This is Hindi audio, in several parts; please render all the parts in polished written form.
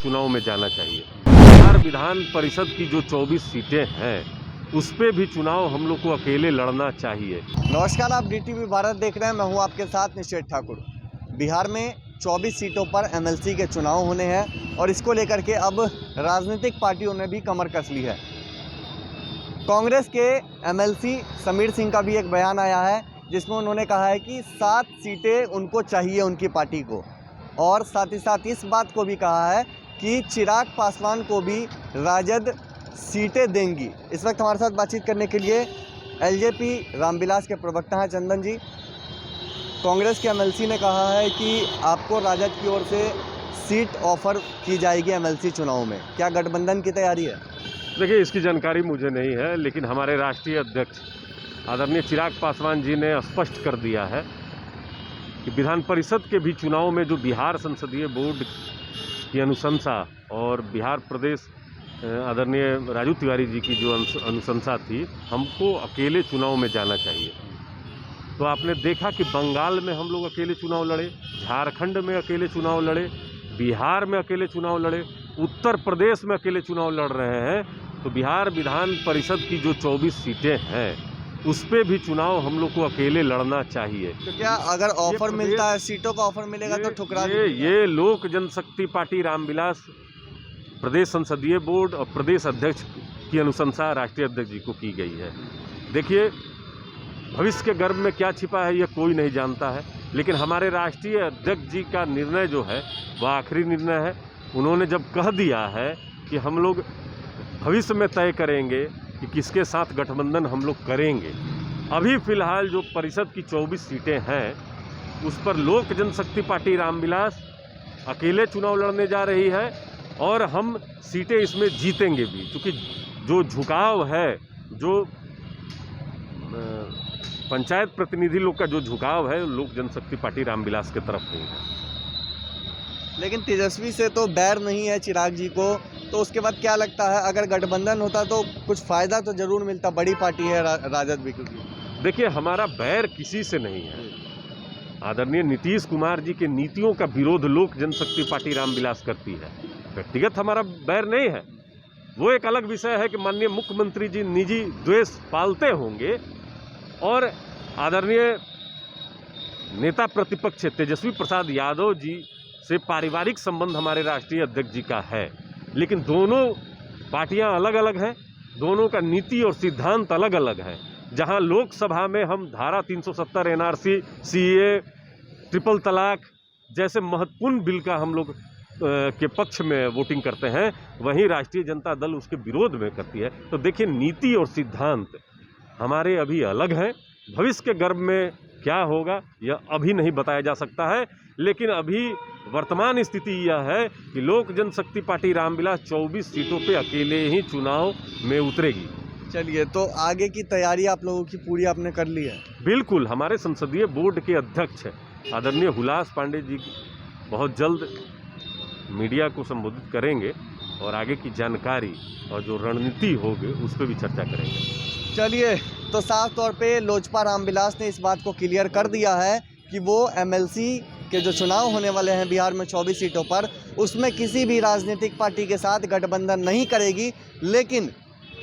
चुनाव में जाना चाहिए। बिहार विधान परिषद की जो 24 सीटें हैं उस पे भी चुनाव हम लोग को अकेले लड़ना चाहिए। नमस्कार, आप DTV भारत देख रहे हैं। मैं हूं आपके साथ निषेध ठाकुर। बिहार में 24 सीटों पर MLC के चुनाव होने हैं और इसको लेकर के अब राजनीतिक पार्टियों ने भी कमर कस ली है। कांग्रेस के MLC समीर सिंह का भी एक बयान आया है जिसमें उन्होंने कहा है कि 7 सीटें उनको चाहिए उनकी पार्टी को, और साथ ही साथ इस बात को भी कहा है कि चिराग पासवान को भी राजद सीटें देंगी। इस वक्त हमारे साथ बातचीत करने के लिए LJP रामविलास के प्रवक्ता हैं चंदन जी। कांग्रेस के MLC ने कहा है कि आपको राजद की ओर से सीट ऑफर की जाएगी MLC चुनाव में, क्या गठबंधन की तैयारी है? देखिए, इसकी जानकारी मुझे नहीं है, लेकिन हमारे राष्ट्रीय अध्यक्ष आदरणीय चिराग पासवान जी ने स्पष्ट कर दिया है कि विधान परिषद के भी चुनाव में जो बिहार संसदीय बोर्ड की अनुशंसा और बिहार प्रदेश आदरणीय राजू तिवारी जी की जो अनुशंसा थी, हमको अकेले चुनाव में जाना चाहिए। तो आपने देखा कि बंगाल में हम लोग अकेले चुनाव लड़े, झारखंड में अकेले चुनाव लड़े, बिहार में अकेले चुनाव लड़े, उत्तर प्रदेश में अकेले चुनाव लड़ रहे हैं। तो बिहार विधान परिषद की जो 24 सीटें हैं उस पे भी चुनाव हम लोग को अकेले लड़ना चाहिए। तो क्या अगर ऑफर मिलता है, सीटों का ऑफर मिलेगा तो ठुकरा ये लोक जनशक्ति पार्टी रामविलास प्रदेश संसदीय बोर्ड और प्रदेश अध्यक्ष की अनुशंसा राष्ट्रीय अध्यक्ष जी को की गई है। देखिए, भविष्य के गर्भ में क्या छिपा है ये कोई नहीं जानता है, लेकिन हमारे राष्ट्रीय अध्यक्ष जी का निर्णय जो है वह आखिरी निर्णय है। उन्होंने जब कह दिया है कि हम लोग भविष्य में तय करेंगे कि किसके साथ गठबंधन हम लोग करेंगे, अभी फ़िलहाल जो परिषद की 24 सीटें हैं उस पर लोक जनशक्ति पार्टी रामविलास अकेले चुनाव लड़ने जा रही है और हम सीटें इसमें जीतेंगे भी, क्योंकि जो झुकाव है, जो पंचायत प्रतिनिधि लोग का जो झुकाव है लोक जनशक्ति पार्टी रामविलास की तरफ नहीं है। लेकिन तेजस्वी से तो बैर नहीं है चिराग जी को, तो उसके बाद क्या लगता है अगर गठबंधन होता तो कुछ फ़ायदा तो ज़रूर मिलता? बड़ी पार्टी है राजद भी। क्योंकि देखिए, हमारा बैर किसी से नहीं है। आदरणीय नीतीश कुमार जी के नीतियों का विरोध लोक जनशक्ति पार्टी रामविलास करती है, व्यक्तिगत हमारा बैर नहीं है। वो एक अलग विषय है कि माननीय मुख्यमंत्री जी निजी द्वेष पालते होंगे और आदरणीय नेता प्रतिपक्ष तेजस्वी प्रसाद यादव जी से पारिवारिक संबंध हमारे राष्ट्रीय अध्यक्ष जी का है, लेकिन दोनों पार्टियां अलग अलग हैं, दोनों का नीति और सिद्धांत अलग अलग है। जहां लोकसभा में हम धारा 370 NRC, CAA, ट्रिपल तलाक जैसे महत्वपूर्ण बिल का हम लोग के पक्ष में वोटिंग करते हैं, वहीं राष्ट्रीय जनता दल उसके विरोध में करती है। तो देखिए, नीति और सिद्धांत हमारे अभी अलग हैं। भविष्य के गर्भ में क्या होगा यह अभी नहीं बताया जा सकता है, लेकिन अभी वर्तमान स्थिति यह है कि लोक जनशक्ति पार्टी रामविलास 24 सीटों पे अकेले ही चुनाव में उतरेगी। चलिए, तो आगे की तैयारी आप लोगों की पूरी आपने कर ली है? बिल्कुल, हमारे संसदीय बोर्ड के अध्यक्ष आदरणीय हुलास पांडे जी बहुत जल्द मीडिया को संबोधित करेंगे और आगे की जानकारी और जो रणनीति होगी उस पर भी चर्चा करेंगे। चलिए, तो साफ तौर पे लोजपा रामविलास ने इस बात को क्लियर कर दिया है कि वो MLC के जो चुनाव होने वाले हैं बिहार में 24 सीटों पर, उसमें किसी भी राजनीतिक पार्टी के साथ गठबंधन नहीं करेगी। लेकिन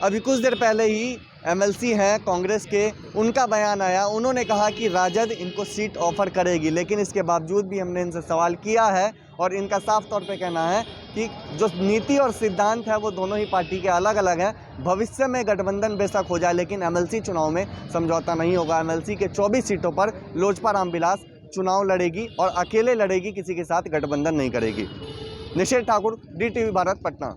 अभी कुछ देर पहले ही MLC हैं कांग्रेस के, उनका बयान आया, उन्होंने कहा कि राजद इनको सीट ऑफर करेगी। लेकिन इसके बावजूद भी हमने इनसे सवाल किया है और इनका साफ तौर पे कहना है कि जो नीति और सिद्धांत है वो दोनों ही पार्टी के अलग अलग हैं। भविष्य में गठबंधन बेशक हो जाए, लेकिन MLC चुनाव में समझौता नहीं होगा। MLC के 24 सीटों पर लोजपा रामविलास चुनाव लड़ेगी और अकेले लड़ेगी, किसी के साथ गठबंधन नहीं करेगी। निषेध ठाकुर, DTV भारत, पटना।